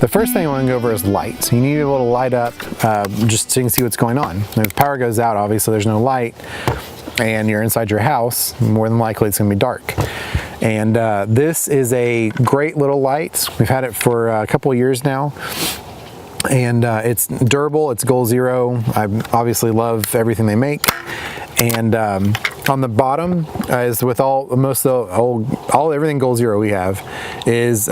The first thing I want to go over is light. You need to be able to light up just so you can see what's going on. If power goes out, obviously there's no light, and you're inside your house, more than likely it's going to be dark. And this is a great little light. We've had it for a couple of years now. And it's durable, it's Goal Zero. I obviously love everything they make. And on the bottom is with everything Goal Zero we have is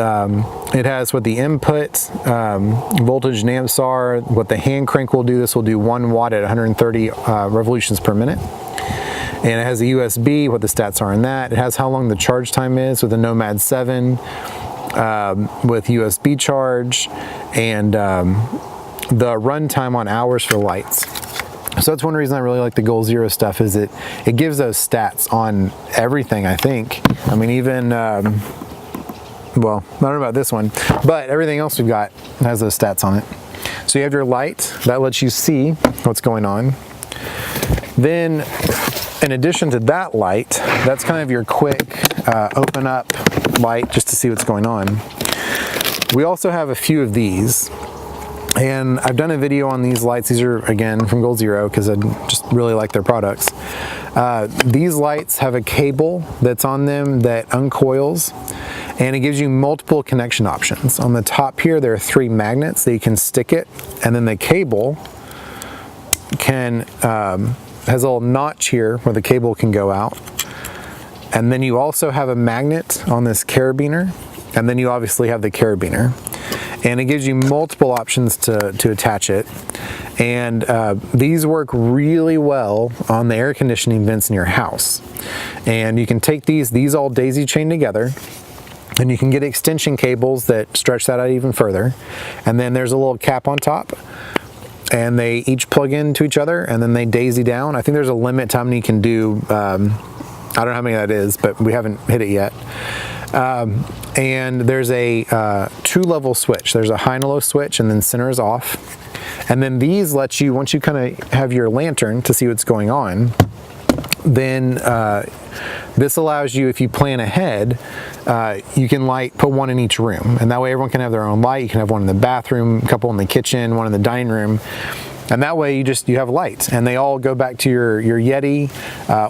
it has what the input voltage and amps are, what the hand crank will do. This will do 1 watt at 130 revolutions per minute. And it has a USB, what the stats are in that. It has how long the charge time is with a Nomad 7 with USB charge, and the run time on hours for lights. So that's one reason I really like the Goal Zero stuff, is it gives those stats on everything, I think. I mean, even, well, I don't know about this one, but everything else we've got has those stats on it. So you have your light, that lets you see what's going on. Then, in addition to that light, that's kind of your quick open up light just to see what's going on. We also have a few of these. And I've done a video on these lights. These are, again, from Goal Zero because I just really like their products. These lights have a cable that's on them that uncoils, and it gives you multiple connection options. On the top here, there are 3 magnets that you can stick it, and then the cable can has a little notch here where the cable can go out. And then you also have a magnet on this carabiner, and then you obviously have the carabiner. And it gives you multiple options to attach it. And these work really well on the air conditioning vents in your house. And you can take these all daisy chain together, and you can get extension cables that stretch that out even further. And then there's a little cap on top, and they each plug into each other, and then they daisy down. I think there's a limit to how many you can do. I don't know how many that is, but we haven't hit it yet. And there's a 2-level switch. There's a high and low switch, and then center is off. And then these let you, once you kind of have your lantern to see what's going on, then this allows you, if you plan ahead, you can put one in each room. And that way everyone can have their own light. You can have one in the bathroom, a couple in the kitchen, one in the dining room. And that way you have lights, and they all go back to your Yeti,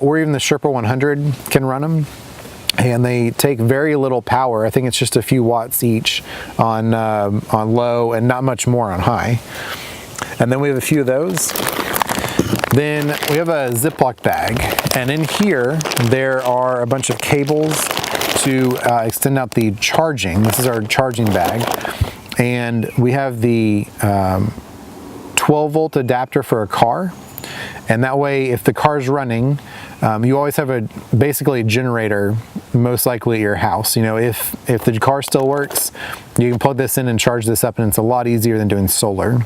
or even the Sherpa 100 can run them. And they take very little power. I think it's just a few watts each on low, and not much more on high. And then we have a few of those. Then we have a Ziploc bag, and in here there are a bunch of cables to extend out the charging. This is our charging bag, and we have the 12-volt adapter for a car. And that way, if the car's running, you always have basically a generator, most likely at your house. You know, if the car still works, you can plug this in and charge this up, and it's a lot easier than doing solar.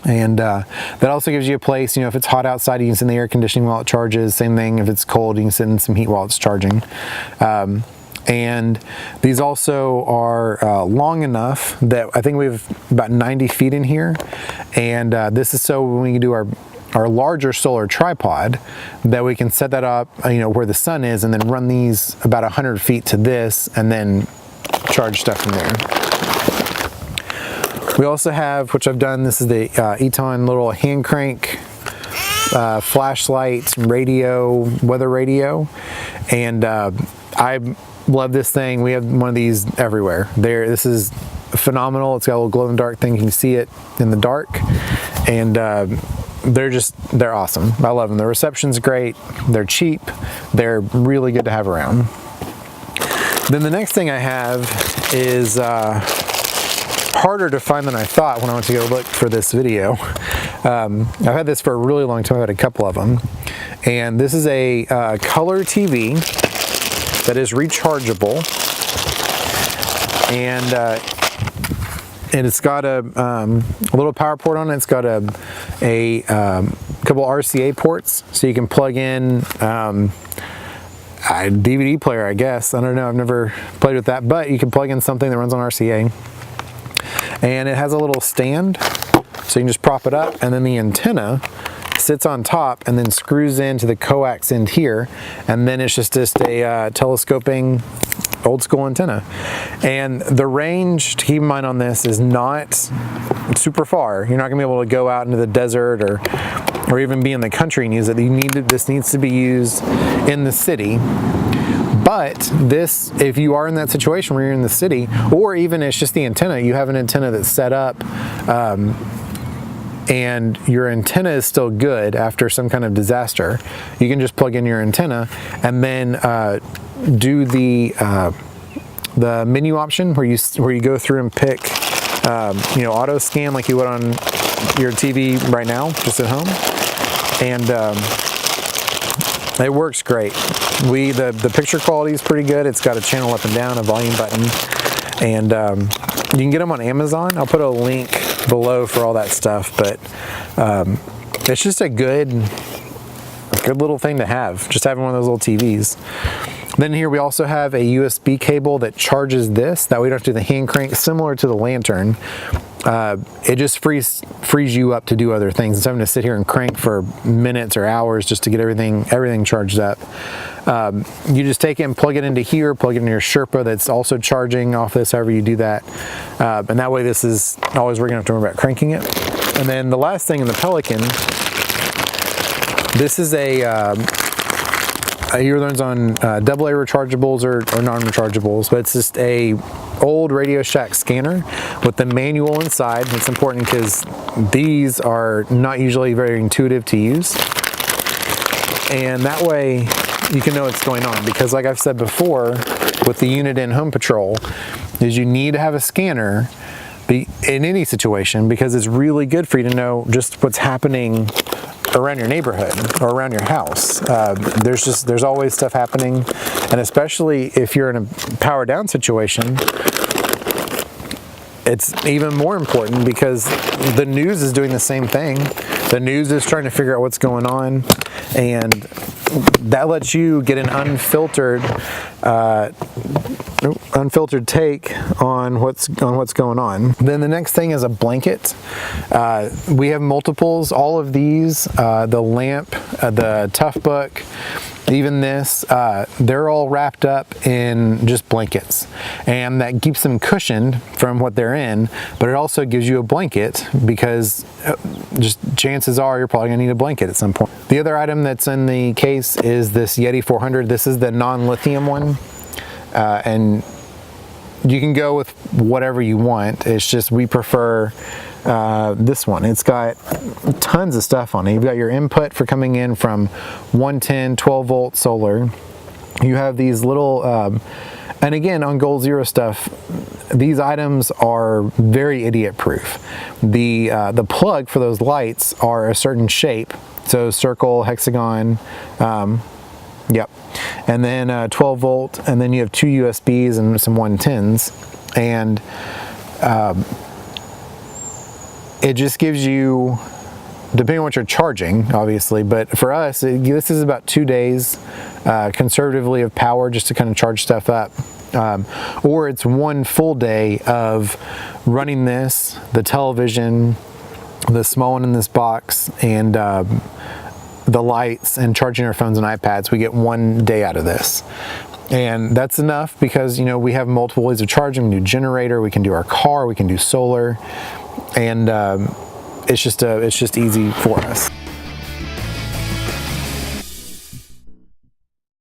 And that also gives you a place, you know, if it's hot outside, you can sit in the air conditioning while it charges. Same thing, if it's cold, you can sit in some heat while it's charging. And these also are long enough that I think we have about 90 feet in here. And this is so when we can do our larger solar tripod, that we can set that up, you know, where the sun is, and then run these about 100 feet to this, and then charge stuff from there. We also have, which I've done, this is the Eton little hand crank flashlight, radio, weather radio, and I love this thing. We have one of these everywhere. This is phenomenal. It's got a little glow in the dark thing. You can see it in the dark, and they're awesome. I love them. The reception's great. They're cheap. They're really good to have around. Then the next thing I have is harder to find than I thought when I went to go look for this video. I've had this for a really long time. I've had a couple of them. And this is a color TV that is rechargeable. And it's got a little power port on it. It's got a couple RCA ports, so you can plug in a DVD player, I guess. I don't know, I've never played with that, but you can plug in something that runs on RCA. And it has a little stand, so you can just prop it up, and then the antenna sits on top and then screws into the coax end here, and then it's just a telescoping old school antenna. And the range to keep in mind on this is not super far. You're not gonna be able to go out into the desert or even be in the country and use it. This needs to be used in the city. But this, if you are in that situation where you're in the city, or even it's just the antenna, you have an antenna that's set up and your antenna is still good after some kind of disaster, you can just plug in your antenna and then do the menu option where you go through and pick auto scan like you would on your TV right now, just at home, and it works great. The picture quality is pretty good. It's got a channel up and down, a volume button, and you can get them on Amazon. I'll put a link below for all that stuff, but it's just a good little thing to have, just having one of those little TVs. Then here we also have a USB cable that charges this. That way you don't have to do the hand crank, similar to the lantern. It just frees you up to do other things instead of having to sit here and crank for minutes or hours just to get everything charged up. You just take it and plug it into here, plug it into your Sherpa that's also charging off this, however you do that. And that way this is always, we're gonna have to worry about cranking it. And then the last thing in the Pelican, this is you learn on AA rechargeables or non-rechargeables, but it's just a old Radio Shack scanner with the manual inside. It's important because these are not usually very intuitive to use, and that way you can know what's going on, because like I've said before with the unit in Home Patrol, is you need to have a scanner in any situation, because it's really good for you to know just what's happening around your neighborhood or around your house. There's always stuff happening, and especially if you're in a power down situation, it's even more important because the news is doing the same thing. The news is trying to figure out what's going on, and that lets you get an unfiltered take on what's going on. Then the next thing is a blanket. We have multiples. All of these, the lamp, the Tough Book, even this, they're all wrapped up in just blankets, and that keeps them cushioned from what they're in, but it also gives you a blanket, because just chances are you're probably gonna need a blanket at some point. The other item that's in the case is this Yeti 400. This is the non-lithium one, and you can go with whatever you want. It's just we prefer this one. It's got tons of stuff on it. You've got your input for coming in from 110, 12 volt solar. You have these little, and again, on Goal Zero stuff, these items are very idiot proof. The plug for those lights are a certain shape. So circle, hexagon, yep. And then 12 volt, and then you have 2 USBs and some 110s. And it just gives you, depending on what you're charging, obviously, but for us, this is about 2 days conservatively of power just to kind of charge stuff up. Or it's 1 full day of running this, the television, the small one in this box, and the lights, and charging our phones and iPads. We get 1 day out of this. And that's enough because, we have multiple ways of charging. We can do generator, we can do our car, we can do solar, and it's just easy for us.